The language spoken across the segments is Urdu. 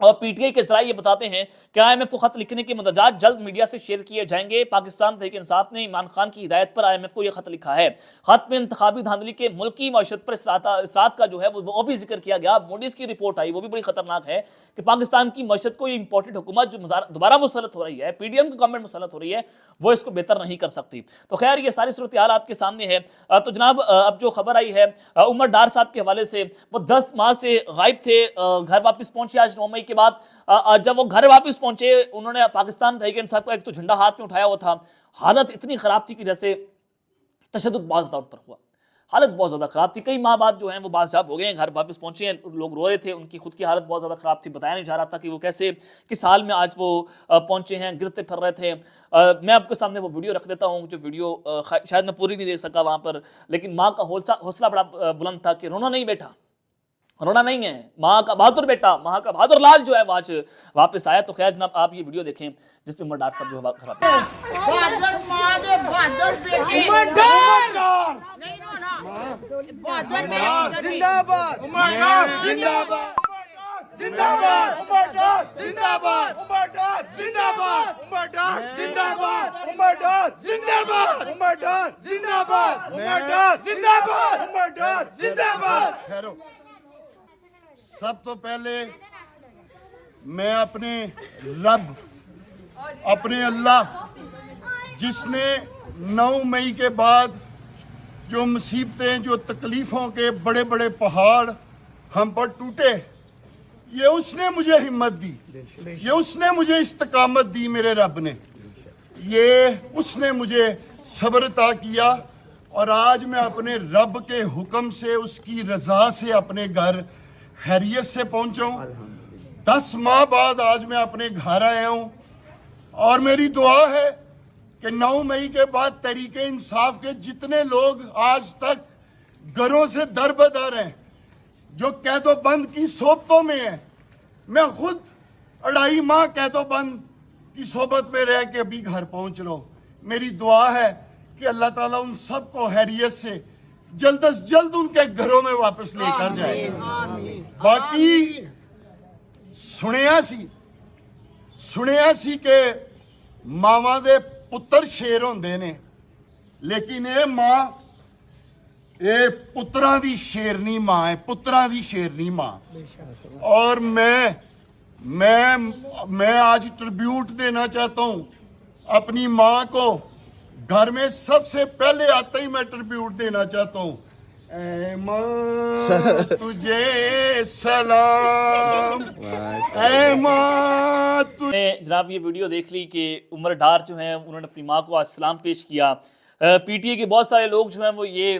اور پی ٹی آئی کے ذرائع یہ بتاتے ہیں کہ آئی ایم ایف کو خط لکھنے کے مندرجات جلد میڈیا سے شیئر کیے جائیں گے۔ پاکستان تحریک انصاف نے عمران خان کی ہدایت پر آئی ایم ایف کو یہ خط لکھا ہے۔ خط میں انتخابی دھاندلی کے ملکی معیشت پر اثرات کا جو ہے وہ بھی ذکر کیا گیا۔ موڈیز کی رپورٹ آئی، وہ بھی بڑی خطرناک ہے کہ پاکستان کی معیشت کو یہ امپورٹنٹ حکومت جو دوبارہ مسلط ہو رہی ہے، پی ڈی ایم کی گورنمنٹ مسلط ہو رہی ہے، وہ اس کو بہتر نہیں کر سکتی۔ تو خیر یہ ساری صورتحال آپ کے سامنے ہے۔ تو جناب اب جو خبر آئی ہے عمر ڈار صاحب کے حوالے سے، وہ 10 ماہ سے غائب تھے، گھر واپس پہنچے آج 9 مئی کے بعد۔ جب وہ گھر واپس پہنچے، انہوں نے پاکستان تحریک انصاف کا ایک تو جھنڈا ہاتھ میں اٹھایا ہوا تھا۔ حالت اتنی خراب تھی کہ جیسے تشدد بہت زیادہ ان پر ہوا، حالت بہت زیادہ خراب تھی۔ کئی ماہ بعد جو ہیں وہ بازیاب ہو گئے ہیں، گھر واپس پہنچے ہیں، لوگ رو رہے تھے، ان کی خود کی حالت بہت زیادہ خراب تھی، بتایا نہیں جا رہا تھا کہ وہ کیسے کس حال میں آج وہ پہنچے ہیں، گرتے پھر رہے تھے۔ میں آپ کے سامنے وہ ویڈیو رکھ دیتا ہوں، جو ویڈیو شاید میں پوری نہیں دیکھ سکا وہاں پر، لیکن ماں کا حوصلہ بڑا بلند تھا کہ رونا نہیں بیٹا، رونا نہیں ہے، ماں کا بہادر بیٹا، ماں کا بہادر لال جو ہے وہ آج واپس آیا۔ تو خیر جناب آپ یہ ویڈیو دیکھیں جس میں عمر ڈار صاحب جو ہے خراب ہے۔ بہادر ماں دے بہادر بیٹے عمر ڈار نہیں رونا، بہادر بیٹے زندہ باد، عمر ڈار زندہ باد، زندہ باد عمر ڈار، زندہ باد عمر ڈار، زندہ باد عمر ڈار، زندہ باد عمر ڈار، زندہ باد عمر ڈار، زندہ باد عمر ڈار، زندہ باد عمر ڈار، زندہ باد۔ سب تو پہلے میں اپنے رب، اپنے اللہ جس نے 9 مئی کے بعد جو مصیبتیں، جو تکلیفوں کے بڑے بڑے پہاڑ ہم پر ٹوٹے، یہ اس نے مجھے ہمت دی، یہ اس نے مجھے استقامت دی، میرے رب نے، یہ اس نے مجھے صبر عطا کیا، اور آج میں اپنے رب کے حکم سے، اس کی رضا سے اپنے گھر خیریت سے پہنچا ہوں۔ 10 ماہ بعد آج میں اپنے گھر آیا ہوں، اور میری دعا ہے کہ 9 مئی کے بعد تحریک انصاف کے جتنے لوگ آج تک گھروں سے در بدر ہیں، جو قید و بند کی صحبتوں میں ہیں، میں خود 2.5 ماہ قید و بند کی صحبت میں رہ کے ابھی گھر پہنچ رہا ہوں۔ میری دعا ہے کہ اللہ تعالیٰ ان سب کو خیریت سے جلد از جلد ان کے گھروں میں واپس لے کر جائے۔ باقی سنیا سی کہ ماواں دے پتر شیر ہوندے نے، لیکن اے ماں، اے پتراں دی شیرنی ماں ہے، پتراں دی شیرنی ماں۔ اور میں آج ٹربیوٹ دینا چاہتا ہوں اپنی ماں کو۔ گھر میں سب سے پہلے آتے ہی میں ٹربیوٹ دینا چاہتا ہوں، اے ماں تجھے سلام، اے ماں جناب یہ ویڈیو دیکھ لی کہ عمر ڈار جو ہیں انہوں نے اپنی ماں کو آج سلام پیش کیا۔ پی ٹی اے کے بہت سارے لوگ جو ہیں وہ یہ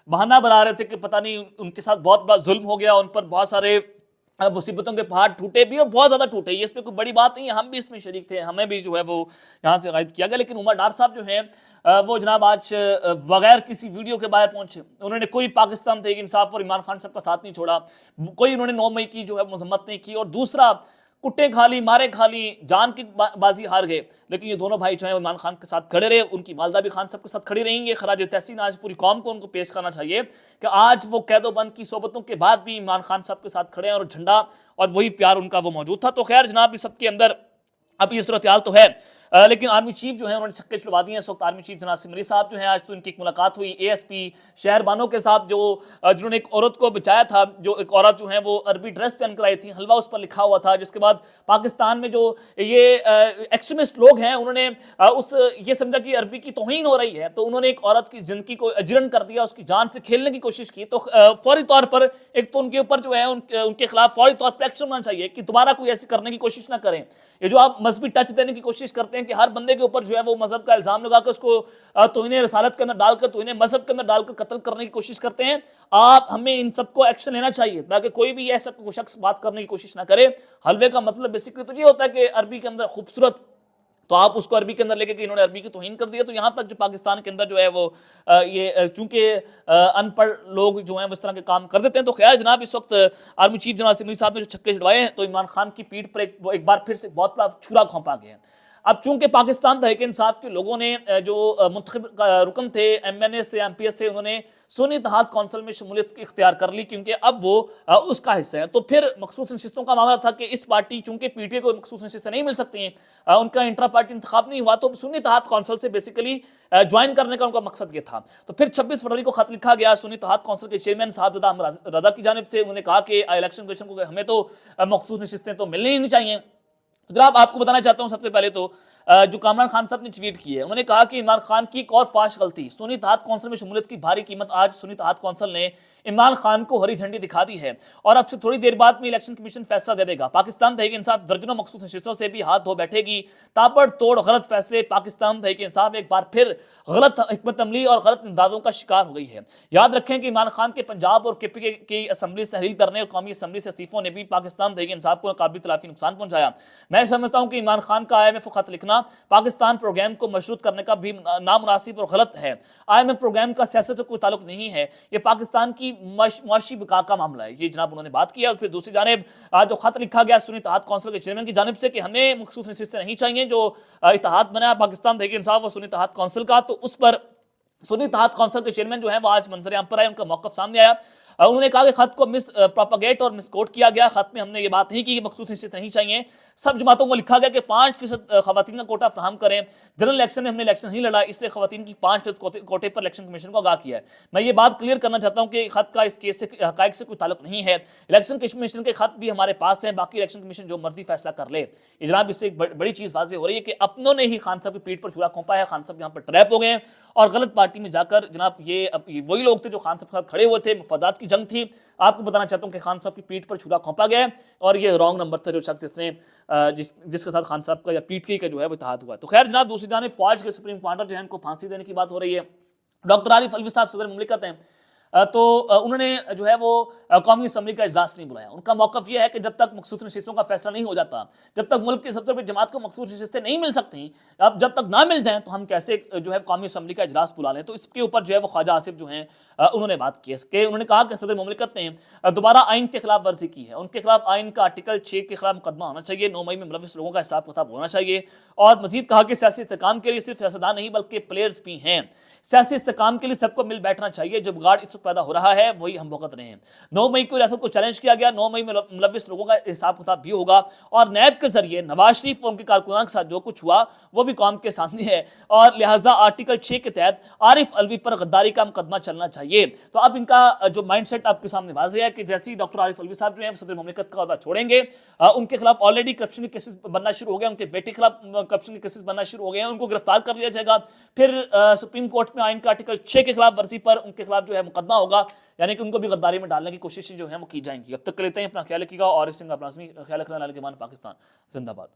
بہانہ بنا رہے تھے کہ پتہ نہیں ان کے ساتھ بہت بڑا ظلم ہو گیا، ان پر بہت سارے مصیبتوں کے پہاڑ ٹوٹے بھی، اور بہت زیادہ ٹوٹے، یہ اس میں کوئی بڑی بات نہیں ہے، ہم بھی اس میں شریک تھے، ہمیں بھی جو ہے وہ یہاں سے غائب کیا گیا۔ لیکن عمر ڈار صاحب جو ہیں وہ جناب آج بغیر کسی ویڈیو کے باہر پہنچے، انہوں نے کوئی پاکستان تحریک انصاف اور عمران خان صاحب کا ساتھ نہیں چھوڑا، کوئی انہوں نے 9 مئی کی جو ہے مذمت نہیں کی، اور دوسرا کٹے کھا لی، مارے کھا لی، جان کی بازی ہار گئے، لیکن یہ دونوں بھائی جو ہیں عمران خان کے ساتھ کھڑے رہے، ان کی والدہ بھی خان صاحب کے ساتھ کھڑی رہیں گے۔ خراج تحسین آج پوری قوم کو ان کو پیش کرنا چاہیے کہ آج وہ قید و بند کی صحبتوں کے بعد بھی عمران خان صاحب کے ساتھ کھڑے ہیں، اور جھنڈا اور وہی پیار ان کا وہ موجود تھا۔ تو خیر جناب اس سب کے اندر اب یہ صورتحال تو ہے، لیکن آرمی چیف جو ہیں انہوں نے چھکے چھڑوا دیے ہیں اس وقت۔ آرمی چیف جناب سمری صاحب جو ہیں آج تو ان کی ایک ملاقات ہوئی اے ایس پی شہر بانوں کے ساتھ، جنہوں نے ایک عورت کو بچایا تھا، جو ایک عورت جو ہیں وہ عربی ڈریس پہن کر آئی تھی، حلوہ اس پر لکھا ہوا تھا، جس کے بعد پاکستان میں جو یہ ایکسٹریمسٹ لوگ ہیں انہوں نے یہ سمجھا کہ عربی کی توہین ہو رہی ہے، تو انہوں نے ایک عورت کی زندگی کو اجرن کر دیا، اس کی جان سے کھیلنے کی کوشش کی۔ تو فوری طور پر ایک تو ان کے اوپر جو ہے ان کے خلاف فوری طور پر ایکشن ہونا چاہیے کہ دوبارہ کوئی ایسی کرنے کی کوشش نہ کریں۔ یہ جو آپ مذہبی ٹچ دینے کی کوشش کرتے ہیں کہ ہر بندے کے اوپر جو ہے وہ مذہب کا الزام لگا کر اس کو توہین رسالت کے اندر ڈال کر، توہین مذہب کے اندر ڈال کر قتل کرنے کی کوشش کرتے ہیں، ہمیں ان سب کو ایکشن لینا چاہیے تاکہ کوئی بھی ایسا شخص بات کرنے کی کوشش نہ کرے۔ حلوے کا مطلب بیسیکلی تو یہ ہوتا ہے کہ عربی کے اندر خوبصورت، تو آپ اس کو عربی کے اندر لے کے کہ انہوں نے عربی کی توہین کر دیا، تو یہاں تک جو پاکستان کے اندر جو ہے وہ یہ چونکہ ان پڑھ لوگ جو ہیں وہ اس طرح کے کام کر دیتے ہیں۔ تو خیر جناب اس وقت آرمی چیف جناب سمری صاحب نے جو چھکے چھڑوائے ہیں تو عمران خان کی پیٹھ پر ایک بار پھر سے بہت بڑا چھرا گھونپا گیا ہے۔ اب چونکہ پاکستان تحریک انصاف کے لوگوں نے جو منتخب رکن تھے ایم این اے سے ایم پی ایس تھے، انہوں نے سنی اتحاد کونسل میں شمولیت اختیار کر لی کیونکہ اب وہ اس کا حصہ ہے، تو پھر مخصوص نشستوں کا معاملہ تھا کہ اس پارٹی چونکہ پی ٹی اے کو مخصوص نشستیں نہیں مل سکتی ہیں، ان کا انٹرا پارٹی انتخاب نہیں ہوا، تو سنی اتحاد کونسل سے بیسیکلی جوائن کرنے کا ان کا مقصد یہ تھا۔ تو پھر 26 فروری کو خط لکھا گیا سنی اتحاد کونسل کے چیئرمین صاحب رضا کی جانب سے، انہوں نے کہا کہ الیکشن کمیشن کو ہمیں تو مخصوص نشستیں تو ملنی ہی نہیں چاہیے۔ تو جناب آپ کو بتانا چاہتا ہوں سب سے پہلے تو جو کامران خان صاحب نے ٹویٹ کی ہے، انہوں نے کہا کہ عمران خان کی ایک اور فاش غلطی، سنی اتحاد کونسل میں شمولیت کی بھاری قیمت، آج سنی اتحاد کونسل نے عمران خان کو ہری جھنڈی دکھا دی ہے اور اب سے تھوڑی دیر بعد میں الیکشن کمیشن فیصلہ دے دے گا۔ پاکستان تحریک انصاف درجنوں مخصوص نشستوں سے بھی ہاتھ دھو بیٹھے گی، تابڑ توڑ غلط فیصلے، پاکستان تحریک انصاف ایک بار پھر غلط حکمت عملی اور غلط اندازوں کا شکار ہو گئی ہے۔ یاد رکھیں کہ عمران خان کے پنجاب اور کے پی کے کی اسمبلی سے تحلیل کرنے اور قومی اسمبلی سے استعفوں نے بھی پاکستان تحریک انصاف کو ناقابل تلافی نقصان پہنچایا۔ میں سمجھتا ہوں کہ عمران خان کا آئی ایم ایف کو خط لکھنا پاکستان پروگرام کو مشروط کرنے کا بھی نامناسب اور غلط ہے۔ آئی ایم ایف پروگرام کا سیاست سے کوئی تعلق نہیں ہے، یہ پاکستان کی معاشی بقا کا معاملہ ہے، یہ جناب انہوں نے بات کیا۔ اور پھر دوسری جانب جو خط لکھا گیا سنی اتحاد کونسل کے چیئرمین کی جانب سے کہ ہمیں مخصوص نشستیں نہیں چاہیے، جو اتحاد بنا پاکستان تحریک انصاف اور سنی اتحاد کونسل کا، تو اس پر سنی اتحاد کونسل کے چیئرمین جو ہیں وہ آج منظر عام پر آئے، ان کا موقف سامنے آیا۔ انہوں نے کہا کہ خط کو مس پروپاگیٹ اور مس کوٹ کیا گیا، خط میں ہم نے یہ بات نہیں کی کہ مخصوص نشستیں نہیں چاہیے، سب جماعتوں کو لکھا گیا کہ 5% خواتین کا کوٹا فراہم کریں، جنرل الیکشن میں ہم نے الیکشن نہیں لڑا، اس لیے خواتین کی 5% کوٹے پر الیکشن کمیشن کو آگاہ کیا ہے۔ میں یہ بات کلیئر کرنا چاہتا ہوں کہ خط کا اس کیس سے حقائق سے کوئی تعلق نہیں ہے، الیکشن کمیشن کے خط بھی ہمارے پاس ہیں، باقی الیکشن کمیشن جو مرضی فیصلہ کر لے۔ یہ جناب اس سے ایک بڑی چیز واضح ہو رہی ہے کہ اپنوں نے ہی خان صاحب کی پیٹھ پر چھرا کھونپا ہے، خان صاحب یہاں پر ٹریپ ہو گئے ہیں اور غلط پارٹی میں جا کر جناب یہ وہی لوگ تھے جو خان صاحب کے ساتھ کھڑے ہوئے تھے، مفادات کی جنگ تھی۔ آپ کو بتانا چاہتا ہوں کہ خان صاحب کی پیٹھ پر چھرا کھونپا گیا ہے اور یہ رانگ نمبر تھا جو شخص جس کے ساتھ خان صاحب کا یا پی ٹی آئی کا جو ہے وہ اتحاد ہوا ہے۔ تو خیر جناب دوسری جانب فوج کے سپریم کمانڈر جو ہیں ان کو پھانسی دینے کی بات ہو رہی ہے۔ ڈاکٹر عارف الوی صاحب صدر مملکت ہیں، تو انہوں نے جو ہے وہ قومی اسمبلی کا اجلاس نہیں بلایا۔ ان کا موقف یہ ہے کہ جب تک مخصوص نشستوں کا فیصلہ نہیں ہو جاتا، جب تک ملک کے سطح پر جماعت کو مخصوص نشستیں نہیں مل سکتی، اب جب تک نہ مل جائیں تو ہم کیسے جو ہے قومی اسمبلی کا اجلاس بلا لیں۔ تو اس کے اوپر جو ہے وہ خواجہ آصف جو ہیں انہوں نے بات کی ہے کہ انہوں نے کہا کہ صدر مملکت نے دوبارہ آئین کے خلاف ورزی کی ہے، ان کے خلاف آئین کا آرٹیکل 6 کے خلاف مقدمہ ہونا چاہیے، 9 مئی میں ملوث لوگوں کا حساب کتاب ہونا چاہیے، اور مزید کہا کہ سیاسی استحکام کے لیے صرف سیاستدان نہیں بلکہ پلیئرز بھی ہیں، سیاسی استحکام کے لیے سب کو مل بیٹھنا چاہیے، جو بگاڑ اس وقت پیدا ہو رہا ہے وہی ہم بھگت رہے ہیں۔ 9 مئی کو ریاست کو چیلنج کیا گیا، 9 مئی میں ملوث لوگوں کا حساب کتاب بھی ہوگا، اور نیب کے ذریعے نواز شریف اور ان کے کارکنان کے ساتھ جو کچھ ہوا وہ بھی قوم کے سامنے ہے، اور لہٰذا آرٹیکل 6 کے تحت عارف الوی پر غداری کا مقدمہ چلنا چاہیے۔ تو اب ان کا جو مائنڈ سیٹ آپ کے سامنے واضح ہے کہ جیسے ہی ڈاکٹر عارف الوی صاحب جو ہیں صدر مملکت کا عہدہ چھوڑیں گے، ان کے خلاف آلریڈی کرپشن کے کیسز بننا شروع ہو گئے، ان کے بیٹے کے خلاف کرپشن کے کیسز بننا شروع ہو گئے ہیں، ان کو گرفتار کر لیا جائے گا، پھر سپریم کورٹ میں آئین کا آرٹیکل 6 کے خلاف ورزی پر ان کے خلاف جو ہے مقدمہ ہوگا، یعنی کہ ان کو بھی غداری میں ڈالنے کی کوششیں جو ہیں وہ کی جائیں گی۔ اب تک کے لیتے ہیں، اپنا خیال رکھیے گا، اور اس سے اپنا خیال رکھنا، پاکستان زندہ باد۔